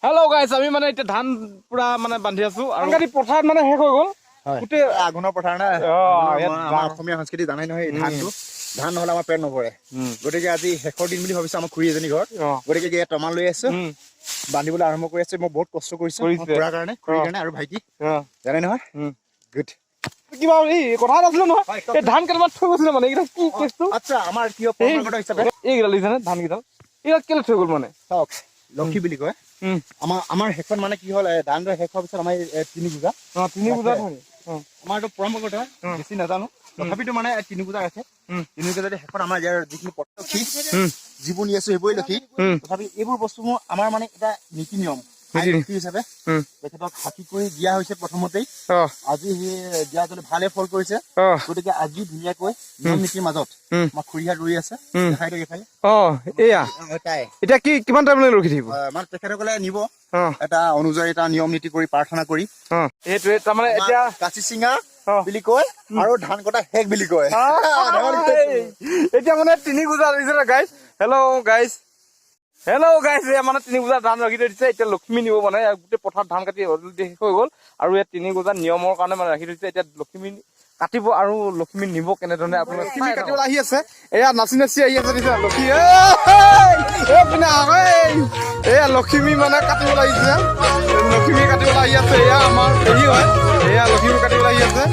Hello' গাইছ, আমি মানে এতিয়া ধান পুৰা মানে বান্ধি আছো আৰু পথাৰত মানে শেষ হৈ গ'ল গোটেই আঘোণৰ পথাৰ না। আমাৰ অসমীয়া সংস্কৃতি জানাই নহয়, ধানটো ধান নহ'লে আমাৰ পেট নভৰে। গতিকে আজি শেষৰ দিন বুলি ভাবিছো আমাৰ খুৰী এজনী ঘৰত। গতিকে ইয়াত টমান লৈ আছো, বান্ধিবলৈ আৰম্ভ কৰি আছো। মই বহুত কষ্ট কৰিছো খুৰাৰ কাৰণে, খুৰীৰ কাৰণে আৰু ভাইটি জানাই নহয়। গুড। কিবা এই কথা নাছিলে নহয়, এই ধান কেইটামান থৈ গৈছিলে মানে এইকেইটা কি কেছটো? আচ্ছা, আমাৰ কিয় পৰম্পৰা হিচাপে এইকেইটা লিখা নে ধান কেইটা এইকেইটা কেলে থৈ গ'ল মানে চাওক, লক্ষী বুলি কয়। আমাৰ শেষত মানে কি হ'ল, ধান শেষ হোৱাৰ পিছত আমাৰ তিনি পূজা আমাৰ এইটো পৰম্পৰা বেছি নাজানো, তথাপিতো মানে তিনি পূজা আছে। তিনি পূজা শেষত আমাৰ ইয়াৰ যিখিনি পটক্ষী যিবোৰ নি আছো সেইবোৰে লক্ষী। তথাপি এইবোৰ বস্তুবোৰ আমাৰ মানে এটা নীতি নিয়ম হিচাপে তেখেতক সাক্ষী কৰি দিয়া হৈছে প্ৰথমতেই। আজি সেই দিয়া যদি ভালে ফল কৰিছে, গতিকে আজি ধুনীয়াকৈ নিয়ম নীতিৰ মাজত আমাৰ খুৰীহাত ৰৈ আছে। এতিয়া কি কিমান টাইমলৈ ৰখি থাকিব? মানে তেখেতসকলে নিব এটা অনুযায়ী এটা নিয়ম নীতি কৰি প্ৰাৰ্থনা কৰি। সেইটোৱে তাৰমানে এতিয়া কাচি চিঙা বুলি কয় আৰু ধান কটা শেষ বুলি কয়। এতিয়া মানে তিনি পূজা গাইজ। হেল্ল' গাইজ, মানে তিনি পূজা ধান ৰাখি থৈ দিছে। এতিয়া লক্ষ্মী নিব মানে গোটেই পথাৰত ধান কাটি শেষ হৈ গ'ল আৰু ইয়াত তিনি পূজা নিয়মৰ কাৰণে মানে ৰাখি থৈছে। এতিয়া লক্ষ্মী কাটিব আৰু লক্ষ্মী নিব কেনেধৰণে আপোনালোকে লক্ষ্মী কাটিবলৈ আহি আছে। এয়া নাচি নাচি আহি আছে লক্ষ্মী। এয়া লক্ষ্মী মানে কাটিবলৈ আহিছে, লক্ষ্মী কাটিবলৈ আহি আছে। এয়া আমাৰ হেৰি হয়, এয়া লক্ষ্মী কাটিবলৈ আহি আছে।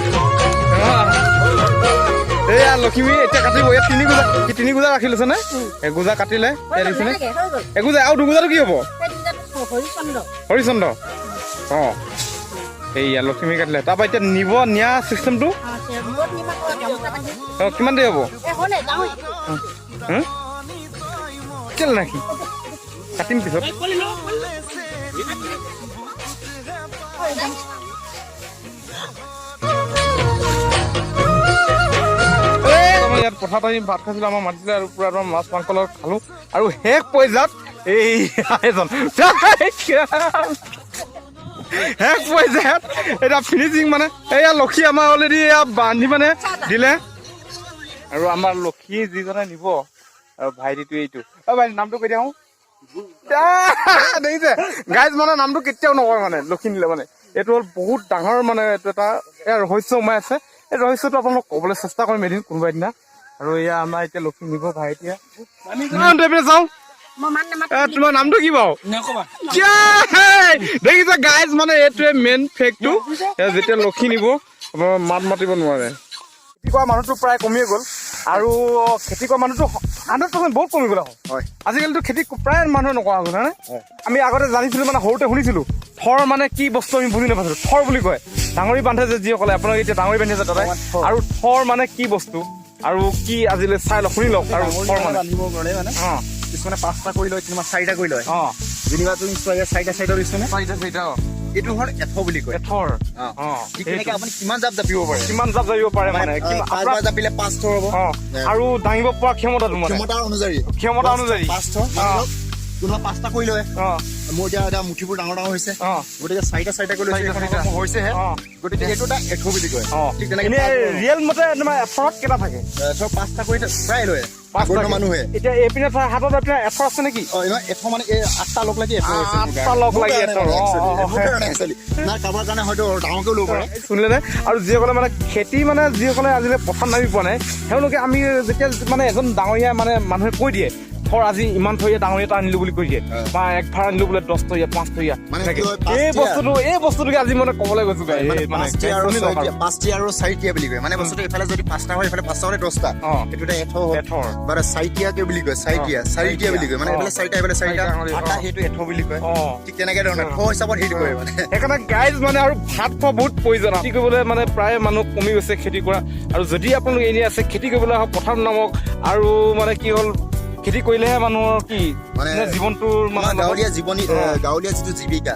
এয়া লক্ষ্মী এতিয়া কাটিব। ইয়াত তিনি গুজা ৰাখি লৈছে নে? এগুজা কাটিলে দিছে নে? এগুজা আৰু দুগুজাটো কি হব? হৰিচন্দ্ৰ। এইয়া লক্ষ্মী কাটিলে। তাৰপৰা এতিয়া নিব নিয়া চিষ্টেমটো কিমান দেৰি হ'ব? কেলে নাকি কাটিম পিছত। ইয়াত পথাৰত আহি ভাত খাইছিলো, আমাৰ মাতিছিলে আৰু পুৰা একদম মাছ মাংস লগত খালো আৰু শেষ পৰ্যায়ত এই এজন শেষ পৰ্যায়ত এতিয়া ফিনিচিং মানে এয়া লক্ষী আমাৰ অলৰেডি এয়া বান্ধি মানে দিলে আৰু আমাৰ লক্ষী যিজনে নিব আৰু ভাইটিটো এইটো। ভাইটি নামটো কৈ দিয়া দেখিছে গাইজ, মানে নামটো কেতিয়াও নকয় মানে লক্ষী নিলে মানে। এইটো হ'ল বহুত ডাঙৰ মানে এইটো এটা ৰহস্য সোমাই আছে। এই ৰহস্যটো আপোনালোক ক'বলৈ চেষ্টা কৰিম এদিন কোনোবা দিনা। আৰু এয়া আমাৰ এতিয়া লক্ষী নিব ভাইটিয়ে। চাওঁ তোমাৰ নামটো কি বাৰু? দেখিছে গাইজ, মানে এইটোৱে মেইন ফেক্টটো। যেতিয়া লক্ষী নিব মাত মাতিব নোৱাৰে। খেতি কৰা মানুহটো প্ৰায় কমিয়ে গ'ল আৰু খেতি কৰা মানুহটো 100% বহুত কমি গ'ল। আজিকালিতো খেতি প্ৰায় মানুহে নকৰা হ'ল হয়নে? আমি আগতে জানিছিলো মানে সৰুতে শুনিছিলো থৰ মানে কি বস্তু আমি বুজি নাপাইছিলো। থৰ বুলি কয় ডাঙৰি বান্ধে যে যিসকলে, আপোনালোকে এতিয়া ডাঙৰি বান্ধি আছে তাতে। আৰু থৰ মানে কি বস্তু আৰু কি আজিলৈ চাই লওক, শুনি লওক। আৰু থৰ মানে কিছুমানে 5টা কৰি লয়, কিছুমানে 4টা কৰি লয়। যেনিবা তুমি 4টা দিছো নে? 4টা এইটো হ'ল এথ বুলি কয়। এথৰ আপুনি কিমান জাপ জাপিব পাৰে, কিমান জাপ জাপিব পাৰে মানে 5 জাপিলে 5 থৰ হ'ব। আৰু দাঙিব পৰা ক্ষমতাটো মানে ক্ষমতা অনুযায়ী 5 থৰ। কোনোবা 5টা কৰি লয়, মোৰ এতিয়া মুঠিবোৰ ডাঙৰ ডাঙৰ হৈছে, গতিকে 4টা কৰি হৈছেহে। গতিকে এইটো এটা এথ বুলি কয়। ঠিক তেনেকে ৰিয়েল মতে এথৰত কেইটা থাকে? 5টা কৰি প্ৰায় লয় মানুহে। এতিয়া এইপিনে হাতত আপোনাৰ এথৰ আছে নেকি? এথ মানে 8টা লগ লাগি কাৰোবাৰ কাৰণে হয়তো ডাঙৰকেও ল'ব পাৰে। শুনিলে নে? আৰু যিসকলে মানে খেতি মানে যিসকলে আজিলৈ পথাৰত নামি পোৱা নাই, তেওঁলোকে আমি যেতিয়া মানে এজন ডাঙৰীয়া মানে মানুহে কৈ দিয়ে থৰ আজি ইমান থৰীয়া ডাঙৰীয়া এটা আনিলো বুলি কৈ দিয়ে, বা 1 ভাৰ আনিলো বোলে 10 টকীয়া 5 টকীয়া, এই বস্তুটোকে আজি মানে ক'বলৈ গৈছো। 5টা আৰু 4টা বুলি কয়। মানে বস্তুটো এইফালে যদি 5টা হয়, এইফালে 5টা হ'লে 10টা। এইটো এটা এথ বা 4টিয়াকে বুলি কয়। 4টিয়া বুলি কয়, মানে এইফালে 4টা এইফালে 4টা, 8টা সেইটো এথ বুলি কয়। ঠিক তেনেকে ধৰণে থ হিচাপত সেইটো কৰে মানে। সেইকাৰণে গাইজ মানে আৰু ভাত খোৱা বহুত প্ৰয়োজন। খেতি কৰিবলৈ মানে প্ৰায় মানুহ কমি গৈছে খেতি কৰা। আৰু যদি আপোনালোক এনে আছে খেতি কৰিবলৈ আহক, পথাৰত নামক। আৰু মানে কি হ'ল, খেতি কৰিলেহে মানুহৰ কি মানে জীৱনটোৰ মানে গাঁৱলীয়া যিটো জীৱিকা,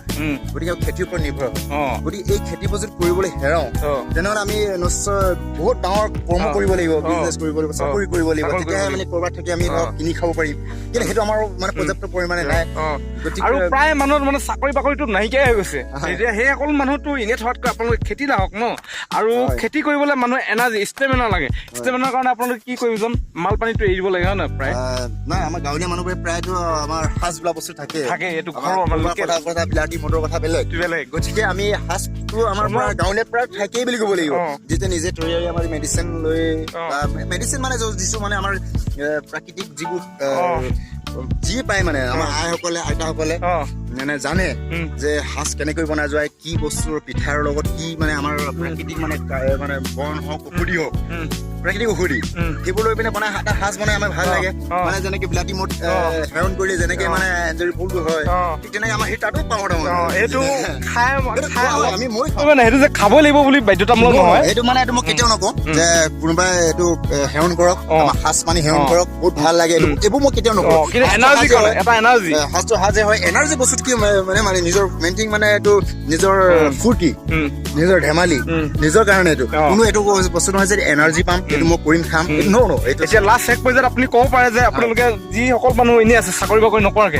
গতিকে খেতিৰ ওপৰত নিৰ্ভৰ হয়। গতিকে এই খেতিবোৰ যদি কৰিবলৈ হেৰাও, তেনেহ'লে আমি নিশ্চয় বহুত ডাঙৰ কৰ্ম কৰিব লাগিব, বিজনেছ কৰিব লাগিব, চাকৰি কৰিব লাগিব। তেতিয়াহে মানে ক'ৰবাত থাকি আমি কিনি খাব পাৰিম। কিন্তু সেইটো আমাৰ মানে পৰ্যাপ্ত পৰিমাণে নাই। আৰু প্ৰায় মানুহৰ মানে চাকৰি বাকৰিটো নাইকিয়াই হৈ গৈছে। এতিয়া সেই সকলো মানুহটো এনে থকাতকৈ আপোনালোকে খেতি লাহক ন। আৰু খেতি কৰিবলৈ মানুহে এনাৰ্জি ষ্টেমিনা লাগে। ষ্টেমিনাৰ কাৰণে আপোনালোকে কি কৰিব, মাল পানীটো এৰি দিব লাগে হয় নহয়? প্ৰায় নাই আমাৰ গাঁৱলীয়া মানুহবোৰে প্ৰায়তো আমাৰ সাজ বোলা বস্তু থাকে এইটো কথা বিলাতী মটৰ কথা বেলেগ গতিকে আমি সাজটো আমাৰ গাঁৱলীয়া প্ৰায় থাকেই বুলি ক'ব লাগিব যেতিয়া নিজে তৈয়াৰী আমাৰ মেডিচিন লৈ মেডিচিন মানে যিটো মানে আমাৰ প্ৰাকৃতিক যিবোৰ যি পায় মানে আমাৰ আইসকলে আইতাসকলে মানে জানে যে সাজ কেনেকৈ বনাই যোৱা কি বস্তুৰ পিঠাৰ লগত কি মানে আমাৰ প্ৰাকৃতিক মানে মানে বন হওক ঔষধি হওক প্ৰাকৃতিক ঔষধি সেইবোৰ লৈ পিনে বনাই এটা সাজ বনাই আমাৰ ভাল লাগে মানে যেনেকে বিলাতী মদ সেৱন কৰিলে যেনেকে মানে এঞ্জৰি ফুলটো হয় ঠিক তেনেকে আমাৰ সেই তাতো পাওঁ এইটো আমি মই সেইটো যে খাব লাগিব বুলি বাধ্যতামূলক নহয় এইটো মানে এইটো মই কেতিয়াও নকওঁ যে কোনোবাই এইটো সেৱন কৰক আমাৰ সাজ পানী সেৱন কৰক বহুত ভাল লাগে এইবোৰ মই কেতিয়াও নকওঁ সাজটো সাজে হয় এনাৰ্জি বস্তুত কি মানে নিজৰ মেইনটেইন মানে এইটো নিজৰ ফূৰ্তি নিজৰ ধেমালি নিজৰ কাৰণে এইটো কোনো এইটো বস্তু নহয় যে এনাৰ্জি পাম এইটো মই কৰিম খাম নো এতিয়া লাষ্ট শেষ পৰ্যায়ত আপুনি ক'ব পাৰে যে আপোনালোকে যিসকল মানুহ এনেই আছে চাকৰি বাকৰি নকৰাকে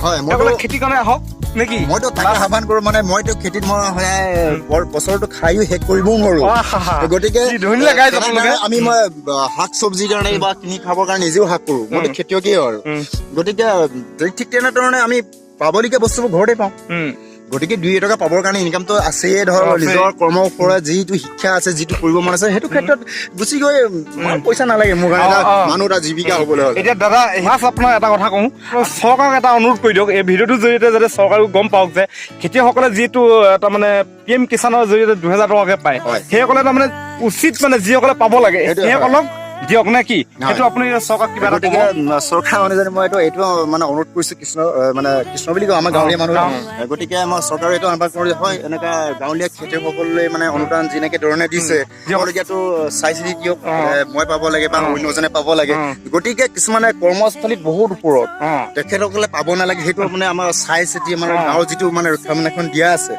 খেতি কাৰণে আহক নেকি মইতো তাকে আহ্বান কৰো মানে মইতো খেতিত মই বছৰটো খাইও শেষ কৰিবও নোৱাৰো গতিকে আমি মই শাক চব্জিৰ কাৰণে বা কিনি খাবৰ কাৰণে নিজেও শাক কৰো মইতো খেতিয়কেই আৰু গতিকে ঠিক তেনেধৰণে আমি পাবলগীয়া বস্তুবোৰ ঘৰতে পাওঁ গতিকে 2 টকা পাবৰ কাৰণে ইনকামটো আছেই ধৰ নিজৰ কৰ্মৰ ওপৰত যিটো শিক্ষা আছে যিটো কৰিব মন আছে সেইটো ক্ষেত্ৰত গুচি গৈ পইচা নালাগে মোৰ কাৰণে মানুহ এটা জীৱিকা হবলৈ হ'লে এতিয়া দাদা আপোনাৰ এটা কথা কওঁ চৰকাৰক এটা অনুৰোধ কৰি দিয়ক এই ভিডিঅ'টোৰ জৰিয়তে যাতে চৰকাৰেও গম পাওক যে খেতিয়কসকলে যিটো এটা মানে PM কিষাণৰ জৰিয়তে 2000 টকাকে পায় সেইসকলে তাৰমানে উচিত মানে যিসকলে পাব লাগে সেইসকলক দিয়ক নে কি সেইটো আপুনি চৰকাৰক কিবা এটা ক'ব চৰকাৰ অনুযায়ী মই এইটো মানে অনুৰোধ কৰিছো কৃষ্ণ বুলি কওঁ আমাৰ গাঁৱলীয়া মানুহ গতিকে মই চৰকাৰে এইটো আহ্বান কৰো যে হয় এনেকুৱা গাঁৱলীয়া খেতিয়কসকলে মানে অনুদান যেনেকে ধৰণে দিছে দিবলগীয়াটো চাই চিতি দিয়ক মই পাব লাগে বা অন্যজনে পাব লাগে গতিকে কিছুমানে কৰ্মস্থলীত বহুত ওপৰত তেখেতসকলে পাব নালাগে সেইটো মানে আমাৰ চাই চিতি আমাৰ গাঁৱৰ যিটো মানে ৰক্ষা এখন দিয়া আছে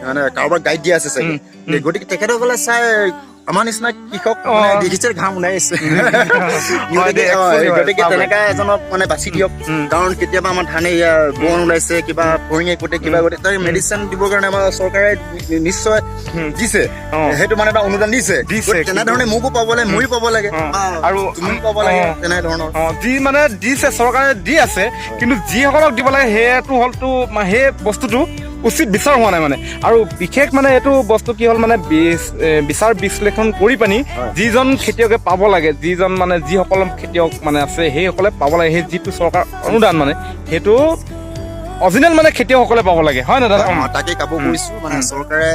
মানে কাৰোবাৰ গাইড দিয়া আছে চাগে গতিকে তেখেতসকলে চাই আমাৰ নিচিনা কৃষক দেখিছে ঘাম ওলাই আছে গতিকে তেনেকা এজনক মানে বাছি দিয়ক কাৰণ কেতিয়াবা আমাৰ ধানে বন ওলাইছে কিবা ফৰিঙে গোটেই কিবা গোটেই তাৰ মেডিচিন দিবৰ কাৰণে আমাৰ চৰকাৰে নিশ্চয় দিছে সেইটো মানে এটা অনুদান দিছে তেনেধৰণে মোকো পাব লাগে ময়ো পাব লাগে আৰু তুমিও পাব লাগে তেনেধৰণৰ যি মানে দিছে চৰকাৰে দি আছে কিন্তু যিসকলক দিব লাগে সেইটো হলটো সেই বস্তুটো উচিত বিচাৰ হোৱা নাই মানে আৰু বিশেষ মানে এইটো বস্তু কি হ'ল মানে বিচাৰ বিশ্লেষণ কৰি পানি যিজন খেতিয়কে পাব লাগে যিজন মানে যিসকল খেতিয়ক মানে আছে সেইসকলে পাব লাগে সেই যিটো চৰকাৰ অনুদান মানে সেইটো অৰিজিনেল মানে খেতিয়কসকলে পাব লাগে হয় না দাদা তাকে কাবৌ কৰিছো মানে চৰকাৰে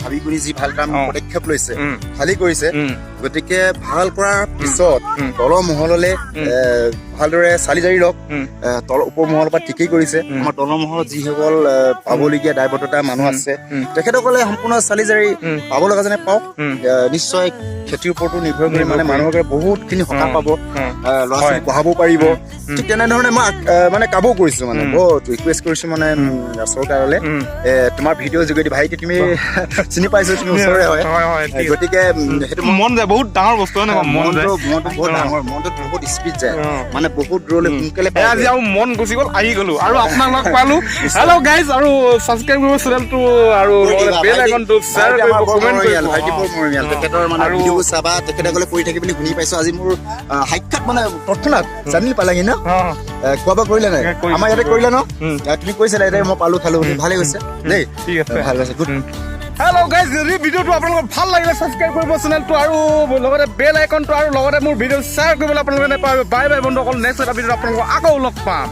ভাবি কৰি যি ভাল কাম পদক্ষেপ লৈছে ভালেই কৰিছে গতিকে ভাল কৰাৰ পিছত তলৰ মহললে ভালদৰে চালি জাৰি লওক ওপৰ মহলৰ পৰা ঠিকেই কৰিছে আমাৰ তলৰ মহলত যিসকল পাবলগীয়া দায়বদ্ধতা মানুহ আছে তেখেতসকলে সম্পূৰ্ণ চালি জাৰি পাব লগা যেনে পাওক নিশ্চয় খেতিৰ ওপৰতো নিৰ্ভৰ কৰি মানে মানুহকে বহুত খিনি সকাহ পাব ল'ৰা ছোৱালী পঢ়াব পাৰিব ঠিক তেনেধৰণে মই মানে কাবৌ কৰিছো মানে বহুত ৰিকুৱেষ্ট কৰিছো মানে চৰকাৰলৈ তোমাৰ ভিডিঅ' যোগেদি ভাইটি তুমি চিনি পাইছো তুমি ওচৰৰে হয় গতিকে সেইটো মন যায় বহুত ডাঙৰ বস্তু মনটো বহুত ডাঙৰ মনটো বহুত স্পীড যায় মানে বহুত দূৰলৈ সোনকালে আজি আৰু মন গুচি গ'ল আহি গলো আৰু আপোনাক লগ পালো হেল্ল' গাইজ আৰু সাবস্ক্ৰাইব কৰিব চেনেলটো আৰু বেল আইকনটো শ্বেয়াৰ কৰিব কমেন্ট কৰিব ভাইটি বৰ মৰমীয়াল তেখেতৰ মানে ভিডিঅ' চাবা তেখেতসকলে কৰি থাকি বুলি শুনি পাইছো আজি মোৰ সাক্ষাৎ মানে তৎক্ষণাত জানি পালাগি ন খোৱা বোৱা কৰিলে নাই আমাৰ ইয়াতে কৰিলে ন তুমি কৈছিলা এতিয়া মই পালো খালো ভালে হৈছে দেই ঠিক আছে ভাল হৈছে গুড হেল্ল' গাইজ যদি ভিডিঅ'টো আপোনালোকৰ ভাল লাগিলে ছাবস্ক্ৰাইব কৰিব চেনেলটো আৰু লগতে বেল আইকনটো আৰু লগতে মোৰ ভিডিঅ' শ্বেয়াৰ কৰিবলৈ আপোনালোকে নাপাহৰিব বাই বাই বন্ধুসকল নেক্সট এটা ভিডিঅ'ত আপোনালোকক আকৌ লগ পাম